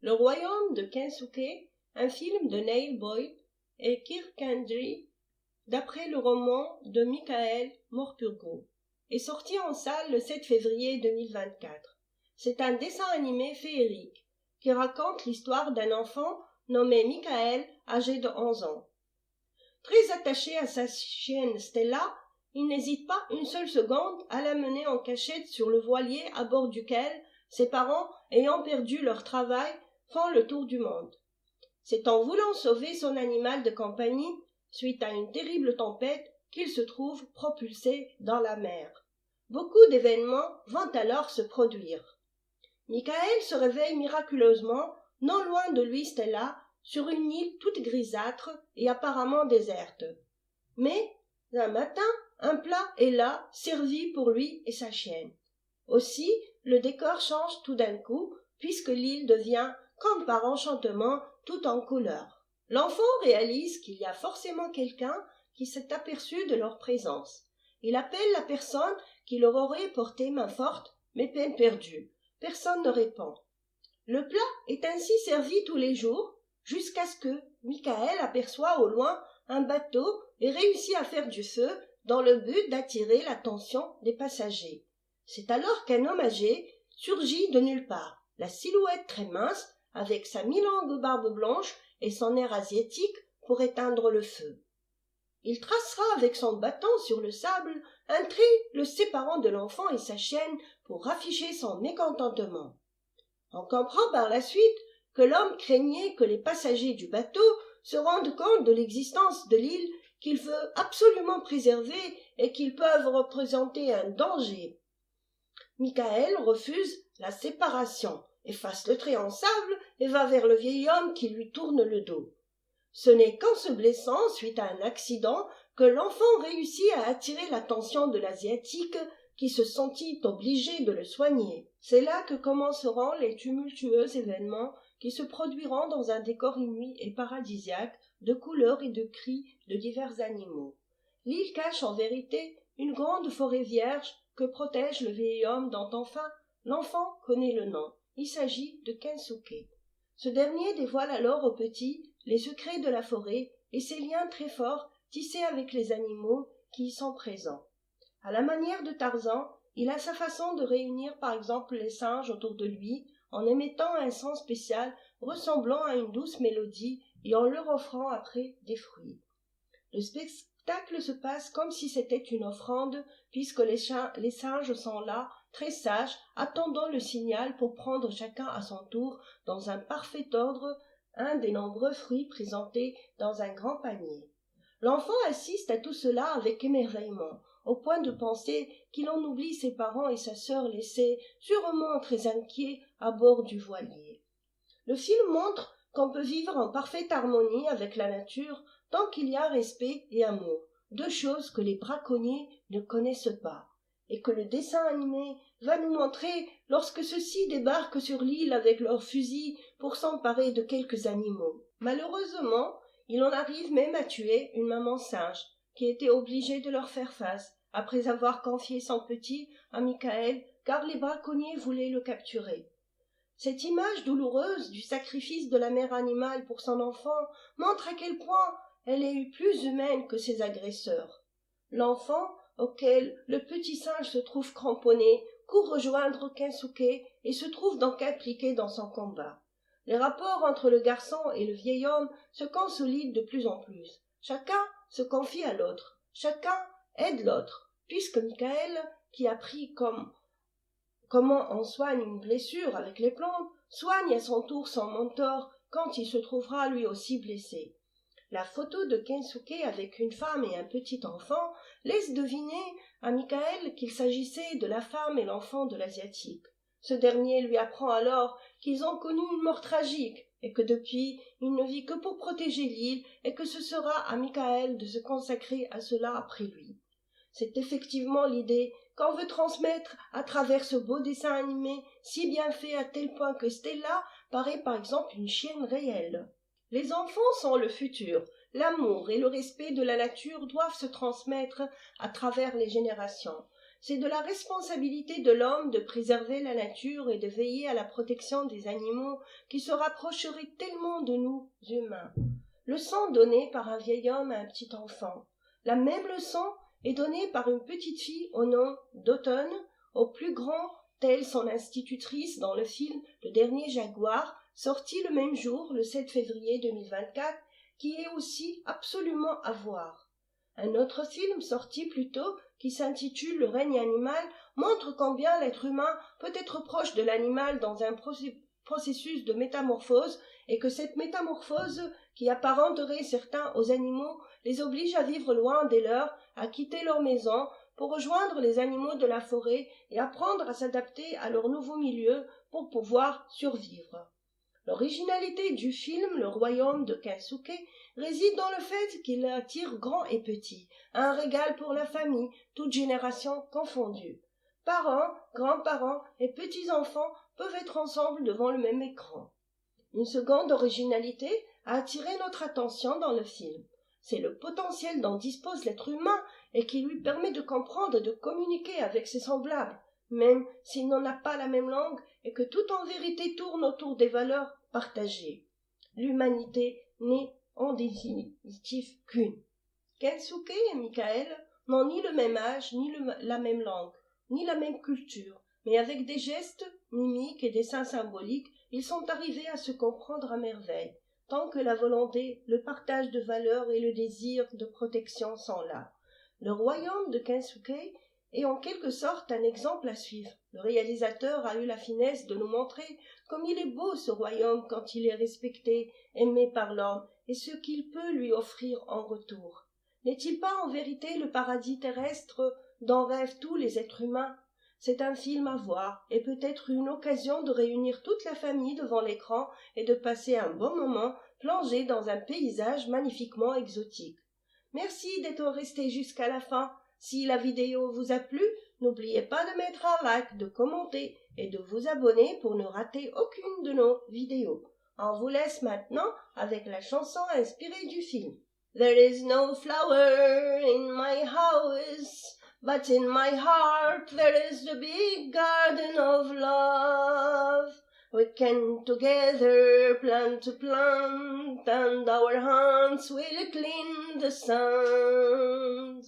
Le royaume de Kensuke, un film de Neil Boyd et Kirk Kendry, d'après le roman de Michael Morpurgo, est sorti en salle le 7 février 2024. C'est un dessin animé féerique qui raconte l'histoire d'un enfant nommé Michael, âgé de 11 ans. Très attaché à sa chienne Stella, il n'hésite pas une seule seconde à la mener en cachette sur le voilier à bord duquel ses parents, ayant perdu leur travail, font le tour du monde. C'est en voulant sauver son animal de compagnie, suite à une terrible tempête, qu'il se trouve propulsé dans la mer. Beaucoup d'événements vont alors se produire. Michael se réveille miraculeusement, non loin de lui Stella, sur une île toute grisâtre et apparemment déserte. Mais, un matin, un plat est là, servi pour lui et sa chienne. Aussi, le décor change tout d'un coup, puisque l'île devient, comme par enchantement, tout en couleurs. L'enfant réalise qu'il y a forcément quelqu'un qui s'est aperçu de leur présence. Il appelle la personne qui leur aurait porté main forte, mais peine perdue. Personne ne répond. Le plat est ainsi servi tous les jours, jusqu'à ce que Michael aperçoit au loin un bateau et réussit à faire du feu dans le but d'attirer l'attention des passagers. C'est alors qu'un homme âgé surgit de nulle part, la silhouette très mince, avec sa mi-longue barbe blanche et son air asiatique pour éteindre le feu. Il tracera avec son bâton sur le sable un trait le séparant de l'enfant et sa chienne pour afficher son mécontentement. On comprend par la suite que l'homme craignait que les passagers du bateau se rendent compte de l'existence de l'île qu'il veut absolument préserver et qu'ils peuvent représenter un danger. Michael refuse la séparation, efface le trait en sable et va vers le vieil homme qui lui tourne le dos. Ce n'est qu'en se blessant suite à un accident que l'enfant réussit à attirer l'attention de l'Asiatique qui se sentit obligé de le soigner. C'est là que commenceront les tumultueux événements qui se produiront dans un décor inouï et paradisiaque de couleurs et de cris de divers animaux. L'île cache en vérité une grande forêt vierge que protège le vieil homme dont enfin l'enfant connaît le nom. Il s'agit de Kensuke. Ce dernier dévoile alors au petit les secrets de la forêt et ses liens très forts tissés avec les animaux qui y sont présents. À la manière de Tarzan, il a sa façon de réunir par exemple les singes autour de lui en émettant un son spécial ressemblant à une douce mélodie et en leur offrant après des fruits. Le spectacle se passe comme si c'était une offrande puisque les singes sont là, très sages, attendant le signal pour prendre chacun à son tour dans un parfait ordre un des nombreux fruits présentés dans un grand panier. L'enfant assiste à tout cela avec émerveillement, au point de penser qu'il en oublie ses parents et sa sœur laissés, sûrement très inquiets, à bord du voilier. Le film montre qu'on peut vivre en parfaite harmonie avec la nature tant qu'il y a respect et amour, deux choses que les braconniers ne connaissent pas, et que le dessin animé va nous montrer lorsque ceux-ci débarquent sur l'île avec leurs fusils pour s'emparer de quelques animaux. Malheureusement, il en arrive même à tuer une maman singe, qui était obligée de leur faire face, après avoir confié son petit à Michael, car les braconniers voulaient le capturer. Cette image douloureuse du sacrifice de la mère animale pour son enfant montre à quel point elle est plus humaine que ses agresseurs. L'enfant, auquel le petit singe se trouve cramponné, court rejoindre Kensuke et se trouve donc impliqué dans son combat. Les rapports entre le garçon et le vieil homme se consolident de plus en plus. Chacun se confie à l'autre, chacun aide l'autre, puisque Michael, qui a appris comment on soigne une blessure avec les plantes, soigne à son tour son mentor quand il se trouvera lui aussi blessé. La photo de Kensuke avec une femme et un petit enfant laisse deviner à Michael qu'il s'agissait de la femme et l'enfant de l'Asiatique. Ce dernier lui apprend alors qu'ils ont connu une mort tragique et que depuis, il ne vit que pour protéger l'île et que ce sera à Michael de se consacrer à cela après lui. C'est effectivement l'idée qu'on veut transmettre à travers ce beau dessin animé si bien fait à tel point que Stella paraît par exemple une chienne réelle. Les enfants sont le futur. L'amour et le respect de la nature doivent se transmettre à travers les générations. c'est de la responsabilité de l'homme de préserver la nature et de veiller à la protection des animaux qui se rapprocheraient tellement de nous humains. Leçon donnée par un vieil homme à un petit enfant. La même leçon est donnée par une petite fille au nom d'Automne au plus grand, telle son institutrice dans le film Le Dernier Jaguar, sorti le même jour, le 7 février 2024, qui est aussi absolument à voir. Un autre film sorti plus tôt, qui s'intitule Le règne animal, montre combien l'être humain peut être proche de l'animal dans un processus de métamorphose et que cette métamorphose qui apparenterait certains aux animaux les oblige à vivre loin des leurs, à quitter leur maison pour rejoindre les animaux de la forêt et apprendre à s'adapter à leur nouveau milieu pour pouvoir survivre. L'originalité du film Le Royaume de Kensuke réside dans le fait qu'il attire grands et petits, un régal pour la famille, toutes générations confondues. Parents, grands-parents et petits-enfants peuvent être ensemble devant le même écran. Une seconde originalité a attiré notre attention dans le film. C'est le potentiel dont dispose l'être humain et qui lui permet de comprendre et de communiquer avec ses semblables, même s'il n'en a pas la même langue et que tout en vérité tourne autour des valeurs partagées. L'humanité n'est en définitive qu'une. Kensuke et Michael n'ont ni le même âge, ni la même langue, ni la même culture, mais avec des gestes, mimiques et dessins symboliques, ils sont arrivés à se comprendre à merveille, tant que la volonté, le partage de valeurs et le désir de protection sont là. Le royaume de Kensuke est en quelque sorte un exemple à suivre. Le réalisateur a eu la finesse de nous montrer comme il est beau ce royaume quand il est respecté, aimé par l'homme, et ce qu'il peut lui offrir en retour. N'est-il pas en vérité le paradis terrestre dont rêvent tous les êtres humains? C'est un film à voir et peut-être une occasion de réunir toute la famille devant l'écran et de passer un bon moment plongé dans un paysage magnifiquement exotique. Merci d'être resté jusqu'à la fin. Si la vidéo vous a plu, n'oubliez pas de mettre un like, de commenter et de vous abonner pour ne rater aucune de nos vidéos. On vous laisse maintenant avec la chanson inspirée du film. There is no flower in my house, but in my heart there is the big garden of love. We can together plant a plant, and our hands will clean the sand.